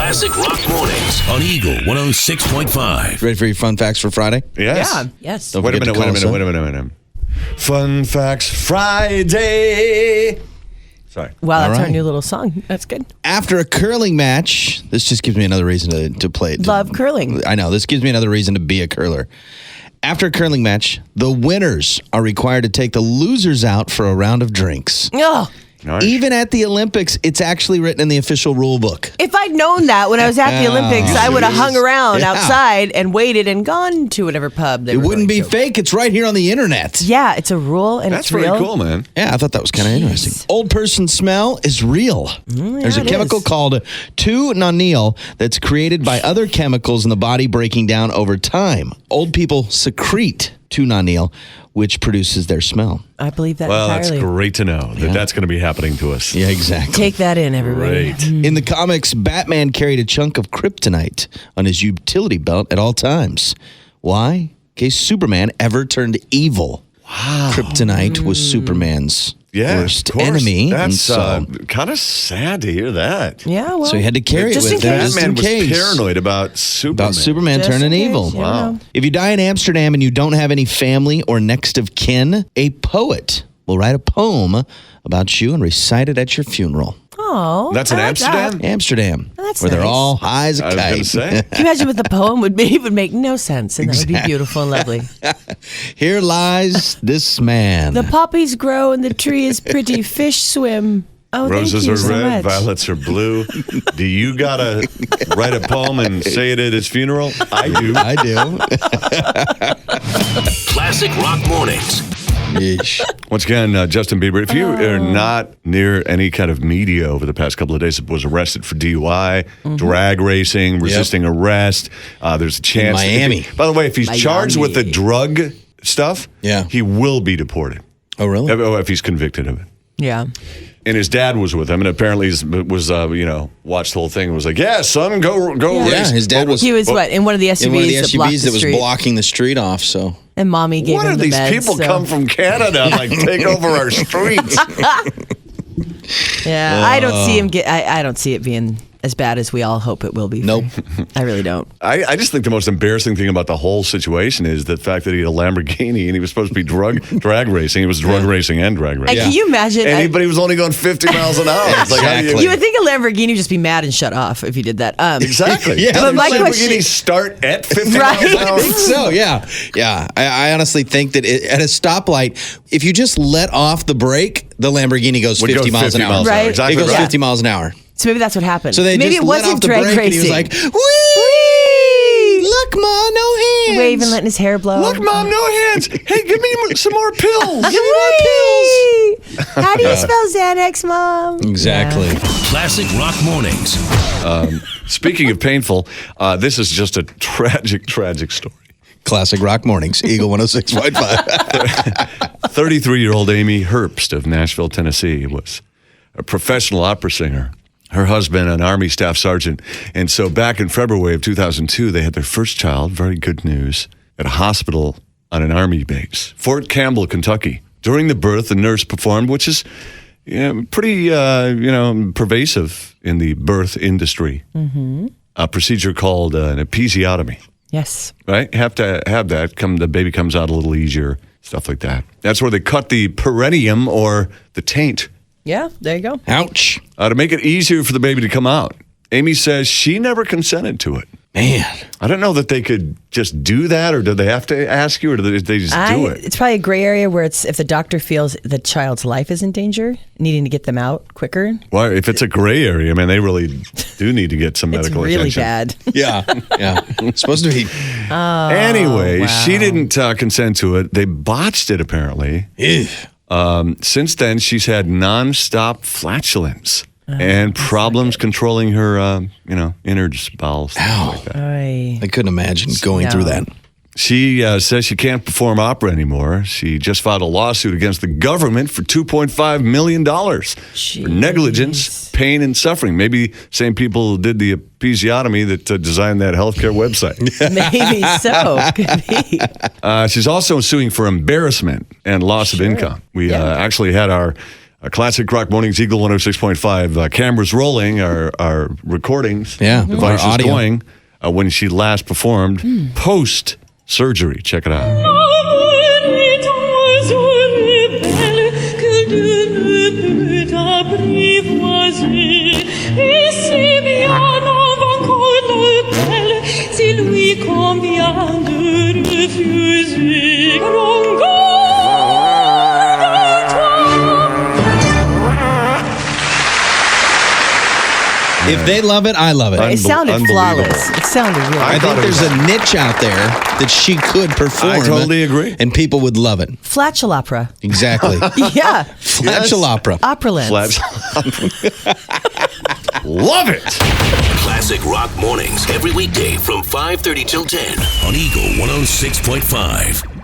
Classic Rock Mornings on Eagle 106.5. Ready for your fun facts for Friday? Yes. Yeah. Yes. Don't Wait a forget to minute. call us up. Fun Facts Friday. Sorry. Wow, that's All our right. new little song. That's good. After a curling match, this just gives me another reason to play it. Love curling. I know. This gives me another reason to be a curler. After a curling match, the winners are required to take the losers out for a round of drinks. Oh, Nice. Even at the Olympics, it's actually written in the official rule book. if I'd known that when I was at the Olympics, Yes, I would have it hung is. around Yeah. outside and waited and gone to whatever pub they It were wouldn't going be to. fake. It's right here on the internet. Yeah, it's a rule and That's it's pretty real. cool, man. Yeah, I thought that was kind of interesting. Old person smell is real. There's a it chemical is. called 2-nonenal that's created by other chemicals in the body breaking down over time. Old people secrete 2-nonenal, which produces their smell. I believe that Well, entirely. that's great to know that that's going to be happening to us. Yeah, exactly. Take that in, everybody. Great. In the comics, Batman carried a chunk of kryptonite on his utility belt at all times. Why? In case Superman ever turned evil. Wow. Kryptonite was Superman's Yeah, worst of course. enemy. That's and kind of sad to hear that. Yeah, well. so he had to carry it Just with in him case. just Batman in was case. paranoid about Superman. About Superman Just turning in case, evil. you never Wow. know. If you die in Amsterdam and you don't have any family or next of kin, a poet will write a poem about you and recite it at your funeral. Oh, That's in I like that. Amsterdam? Amsterdam, That's where they're nice. all high as a I was going kite. to say. Can you imagine what the poem would be? It would make no sense, and that would be beautiful and lovely. Here lies this man. The poppies grow and the tree is pretty. Fish swim. Oh, Roses thank you are so red, much. violets are blue. Do you got to write a poem and say it at his funeral? I do. I do. Classic Rock Mornings. Yeesh. Once again, Justin Bieber, if you are not near any kind of media over the past couple of days, was arrested for DUI, drag racing, resisting arrest. There's a chance. Miami. By the way, if he's charged with the Miami. drug stuff, Yeah. he will be deported. Oh, really? If he's convicted of it. Yeah. And his dad was with him, and apparently was watched the whole thing and was like, "Yeah, son, go Yeah, race." his dad was He was what in one of the SUVs, in one of the that blocked SUVs the that was street, blocking the street off. So and mommy gave What him are the these meds, people so- come from Canada and like take over our streets? Yeah, I don't see him get. I don't see it being as bad as we all hope it will be. Nope. I really don't. I just think the most embarrassing thing about the whole situation is the fact that he had a Lamborghini and he was supposed to be drag racing. He was drug racing and drag racing. And can you imagine? But he was only going 50 miles an hour. It's like, how do Exactly. you would think a Lamborghini would just be mad and shut off if you did that. Exactly. Yeah, Doesn't but my Lamborghinis question- start at 50 Right. miles an hour? I think so, yeah. I honestly think that at a stoplight, if you just let off the brake, the Lamborghini goes Would 50 go miles an 50 hour. miles an hour. Right. Exactly It goes right. 50 miles an hour. So maybe that's what happened. So they maybe just it let off wasn't the drag brake and he was racing. like, wee! Look, Ma, no hands. Waving, letting his hair blow. Look, Mom, no hands. Hey, give me some more pills. Give me more pills. How do you spell Xanax, Mom? Exactly. Classic Rock Mornings. Speaking of painful, this is just a tragic story. Classic Rock Mornings, Eagle 106.5. 33-year-old Amy Herbst of Nashville, Tennessee, was a professional opera singer. Her husband, an Army staff sergeant. And so back in February of 2002, they had their first child, very good news, at a hospital on an Army base, Fort Campbell, Kentucky. During the birth, the nurse performed, which is pretty pervasive in the birth industry, a procedure called an episiotomy. Yes. Right? Have to have that. The baby comes out a little easier, stuff like that. That's where they cut the perineum or the taint Yeah, there you go. Ouch. to make it easier for the baby to come out. Amy says she never consented to it. Man. I don't know that they could just do that, or do they have to ask you, or do they just do it? It's probably a gray area where it's if the doctor feels the child's life is in danger, needing to get them out quicker. Well, if it's a gray area, man, they really do need to get some It's medical really attention. bad. Yeah. Yeah. It's supposed to be. Anyway, wow. she didn't consent to it. They botched it, apparently. Ew. Since then, she's had nonstop flatulence and problems controlling her, innards, bowels, stuff like that. Oy. I couldn't imagine going through that. She says she can't perform opera anymore. She just filed a lawsuit against the government for $2.5 million for negligence, pain, and suffering. Maybe same people who did the episiotomy that designed that healthcare website. Maybe so. Could be. She's also suing for embarrassment and loss of income. We actually had our Classic Rock Mornings, Eagle 106.5. Cameras rolling, our recordings. Yeah, device our is audio. going when she last performed post-surgery. Check it out. If they love it, I love it. It sounded Unbelievable. flawless. It sounded real. I think there's a niche out there that she could perform. I totally agree. And people would love it. Flatulence opera. Exactly. Yeah. Flatulence opera. Opera lens. Flaps. Love it. Classic Rock Mornings every weekday from 5:30 till 10 on Eagle 106.5.